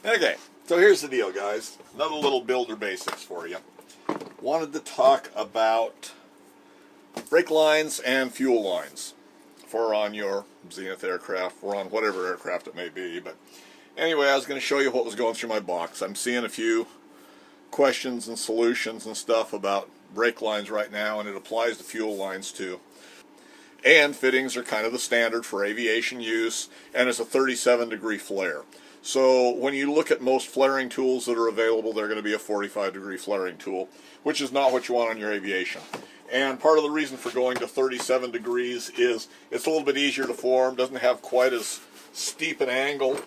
Okay, so here's the deal, guys. Another little builder basics for you. Wanted to talk about brake lines and fuel lines for on your Zenith aircraft, or on whatever aircraft it may be. But anyway, I was going to show you what was going through my box. I'm seeing a few questions and solutions and stuff about brake lines right now, and it applies to fuel lines too. And fittings are kind of the standard for aviation use, and it's a 37-degree flare. So when you look at most flaring tools that are available, they're going to be a 45-degree flaring tool, which is not what you want on your aviation. And part of the reason for going to 37 degrees is it's a little bit easier to form, doesn't have quite as steep an angle,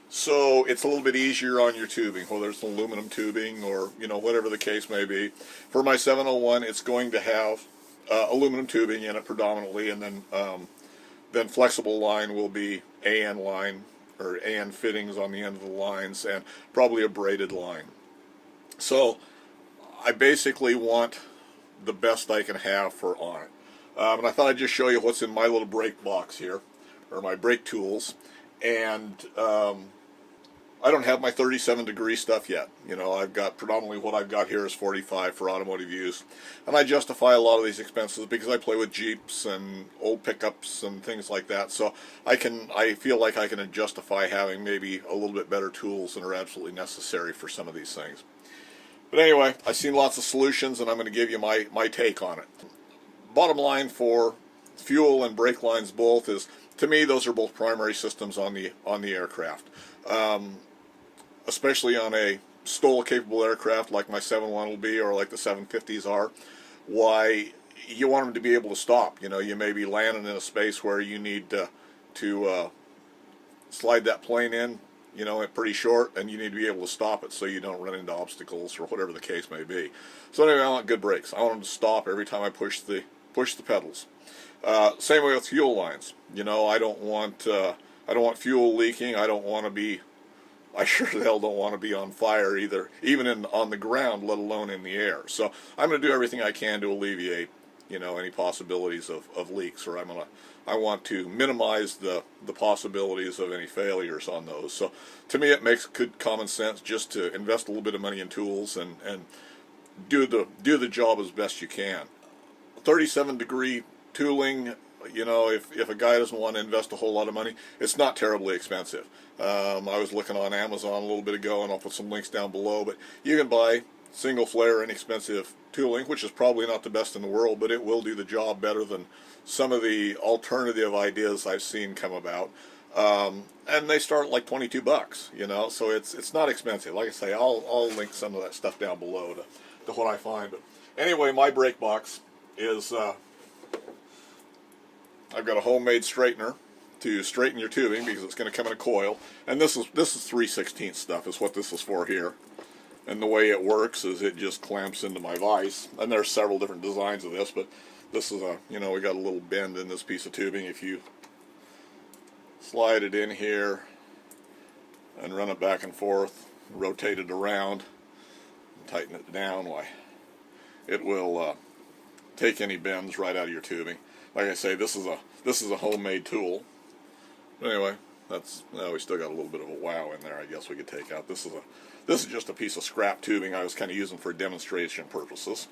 so it's a little bit easier on your tubing, whether it's aluminum tubing or whatever the case may be. For my 701, it's going to have aluminum tubing in it predominantly, and then flexible line will be AN line or AN fittings on the end of the lines, and probably a braided line. So I basically want the best I can have for on it. And I thought I'd just show you what's in my little brake box here, or my brake tools. And I don't have my 37-degree stuff yet. I've got predominantly what I've got here is 45 for automotive use. And I justify a lot of these expenses because I play with Jeeps and old pickups and things like that. So I feel like I can justify having maybe a little bit better tools than are absolutely necessary for some of these things. But anyway, I've seen lots of solutions, and I'm going to give you my take on it. Bottom line for fuel and brake lines both is, to me, those are both primary systems on the aircraft. Especially on a STOL-capable aircraft like my 7.1 will be, or like the 750s are, why you want them to be able to stop. You may be landing in a space where you need to slide that plane in, pretty short, and you need to be able to stop it so you don't run into obstacles or whatever the case may be. So anyway, I want good brakes. I want them to stop every time I push the pedals. Same way with fuel lines. I don't want fuel leaking. I sure as hell don't want to be on fire either, even on the ground, let alone in the air. So I'm going to do everything I can to alleviate, any possibilities of leaks, or I want to minimize the possibilities of any failures on those. So to me, it makes good common sense just to invest a little bit of money in tools and do the job as best you can. 37-degree tooling, if a guy doesn't want to invest a whole lot of money, it's not terribly expensive. I was looking on Amazon a little bit ago, and I'll put some links down below, but you can buy single flare inexpensive tooling, which is probably not the best in the world, but it will do the job better than some of the alternative ideas I've seen come about. And they start at like $22, so it's not expensive. Like I say, I'll link some of that stuff down below to what I find. But anyway, my brake box is I've got a homemade straightener to straighten your tubing because it's going to come in a coil, and this is 3/16 stuff is what this is for here. And the way it works is it just clamps into my vise, and there's several different designs of this, but this is we got a little bend in this piece of tubing. If you slide it in here and run it back and forth, rotate it around, and tighten it down, why it will take any bends right out of your tubing. Like I say, this is a homemade tool. But anyway, we still got a little bit of a wow in there, I guess we could take out. This is just a piece of scrap tubing I was kind of using for demonstration purposes.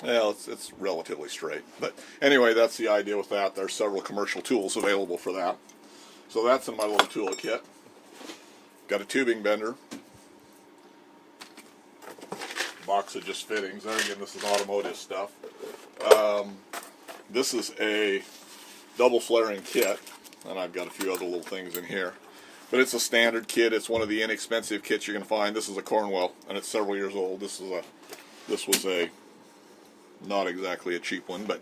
Well, it's relatively straight. But anyway, that's the idea with that. There's several commercial tools available for that. So that's in my little toolkit. Got a tubing bender. Box of just fittings. There again, this is automotive stuff. This is a double flaring kit, and I've got a few other little things in here. But it's a standard kit. It's one of the inexpensive kits you're going to find. This is a Quorn, and it's several years old. This was not exactly a cheap one, but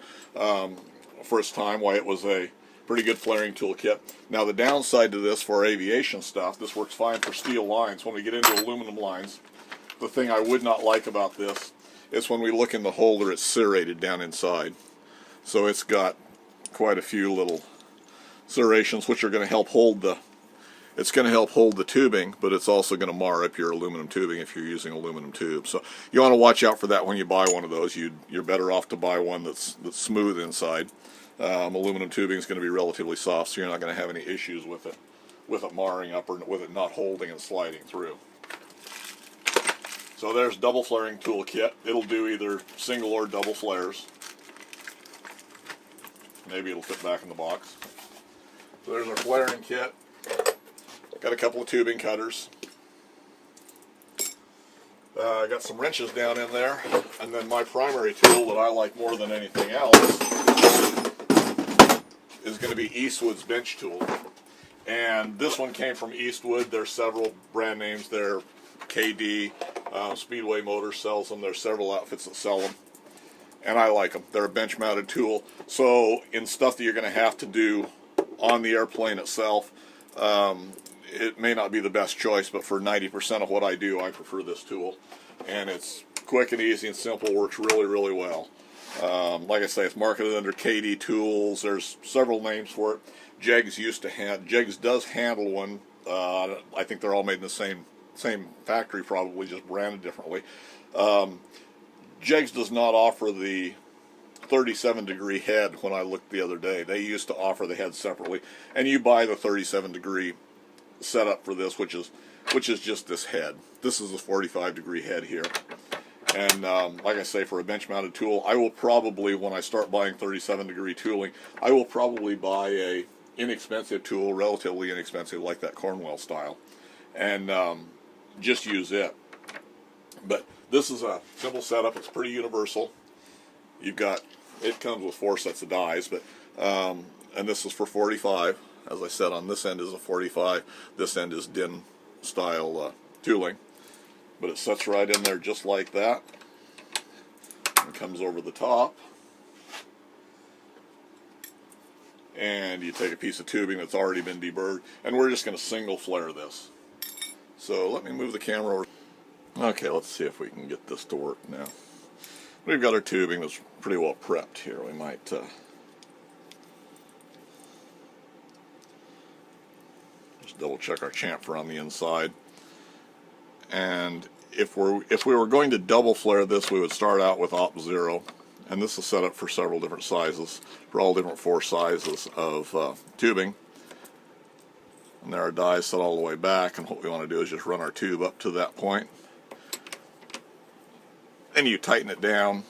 for its time, why, it was a pretty good flaring tool kit. Now the downside to this for aviation stuff, this works fine for steel lines. When we get into aluminum lines, the thing I would not like about this is when we look in the holder, it's serrated down inside. So it's got quite a few little serrations, which are going to help hold the tubing, but it's also going to mar up your aluminum tubing if you're using aluminum tubes. So you want to watch out for that when you buy one of those. You're better off to buy one that's smooth inside. Aluminum tubing is going to be relatively soft, so you're not going to have any issues with it marring up or with it not holding and sliding through. So there's double flaring toolkit. It'll do either single or double flares. Maybe it'll fit back in the box. So there's our flaring kit. Got a couple of tubing cutters. I got some wrenches down in there, and then my primary tool that I like more than anything else is going to be Eastwood's bench tool. And this one came from Eastwood. There's several brand names there. KD, Speedway Motors sells them. There's several outfits that sell them, and I like them. They're a bench mounted tool, so in stuff that you're going to have to do on the airplane itself, it may not be the best choice, but for 90% of what I do, I prefer this tool. And it's quick and easy and simple, works really, really well. Like I say, it's marketed under KD Tools. There's several names for it. Jegs does handle one. I think they're all made in the same factory, probably just branded differently. Jegs does not offer the 37-degree head. When I looked the other day, they used to offer the head separately, and you buy the 37-degree setup for this, which is just this head. This is a 45-degree head here. And like I say, for a bench-mounted tool, I will probably, when I start buying 37-degree tooling, I will probably buy a inexpensive tool, relatively inexpensive, like that Cornwell style, and just use it. But this is a simple setup. It's pretty universal. It comes with 4 sets of dies, but and this is for 45. As I said, on this end is a 45. This end is DIN style tooling, but it sets right in there just like that. It comes over the top, and you take a piece of tubing that's already been deburred, and we're just going to single flare this. So let me move the camera over. Okay, let's see if we can get this to work now. We've got our tubing that's pretty well prepped here. We might just double check our chamfer on the inside. And if we were going to double flare this, we would start out with op 0, and this is set up for several different sizes, for all different 4 sizes of tubing. And there are dies set all the way back, and what we want to do is just run our tube up to that point. And you tighten it down,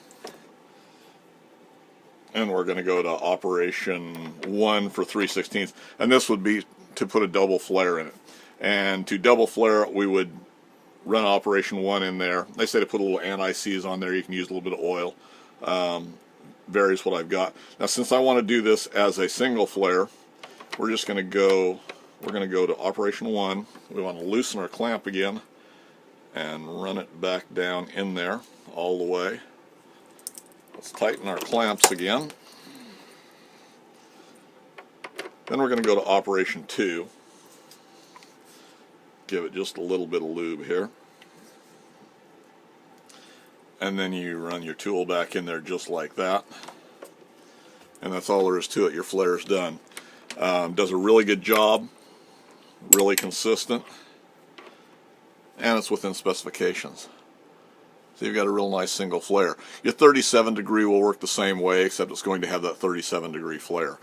and we're going to go to operation 1 for 3/16, and this would be to put a double flare in it. And to double flare it, we would run operation 1 in there. They say to put a little anti-seize on there. You can use a little bit of oil. Varies what I've got. Now, since I want to do this as a single flare, we're going to go to operation 1. We want to loosen our clamp again and run it back down in there all the way. Let's tighten our clamps again. Then we're going to go to operation 2. Give it just a little bit of lube here. And then you run your tool back in there just like that. And that's all there is to it. Your flare's done. Does a really good job. Really consistent. And it's within specifications. So you've got a real nice single flare. Your 37-degree will work the same way, except it's going to have that 37-degree flare.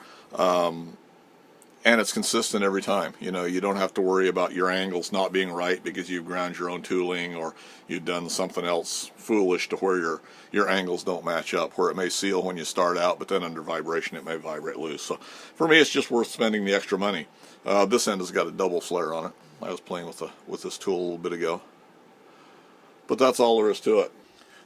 And it's consistent every time. You know, you don't have to worry about your angles not being right because you've ground your own tooling, or you've done something else foolish to where your angles don't match up, where it may seal when you start out, but then under vibration it may vibrate loose. So for me, it's just worth spending the extra money. This end has got a double flare on it. I was playing with this tool a little bit ago. But that's all there is to it.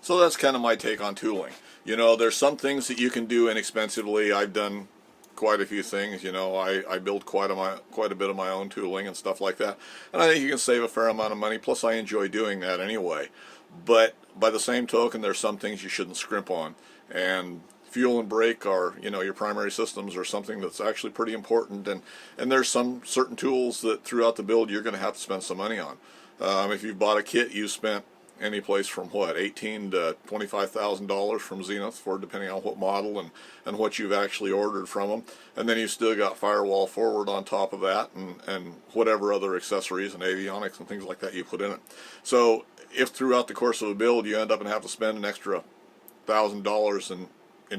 So that's kind of my take on tooling. You know, there's some things that you can do inexpensively. I've done quite a few things. You know, I build quite a bit of my own tooling and stuff like that, and I think you can save a fair amount of money. Plus, I enjoy doing that anyway. But by the same token, there's some things you shouldn't scrimp on, and fuel and brake are, you know, your primary systems are something that's actually pretty important, and there's some certain tools that throughout the build you're going to have to spend some money on. If you've bought a kit, you spent any place from what, $18,000 to $25,000 from Zenith, for depending on what model and what you've actually ordered from them, and then you've still got firewall forward on top of that, and whatever other accessories and avionics and things like that you put in it. So if throughout the course of a build you end up and have to spend an extra $1,000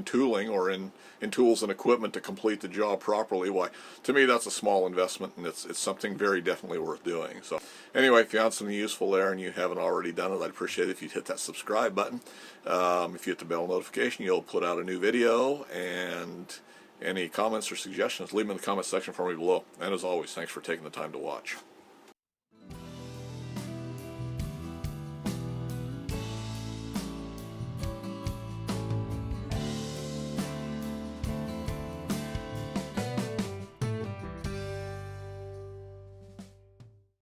tooling or in tools and equipment to complete the job properly, why, to me that's a small investment, and it's something very definitely worth doing. So anyway, if you found something useful there and you haven't already done it, I'd appreciate it if you'd hit that subscribe button. If you hit the bell notification, you'll put out a new video, and any comments or suggestions, leave them in the comment section for me below. And as always, thanks for taking the time to watch.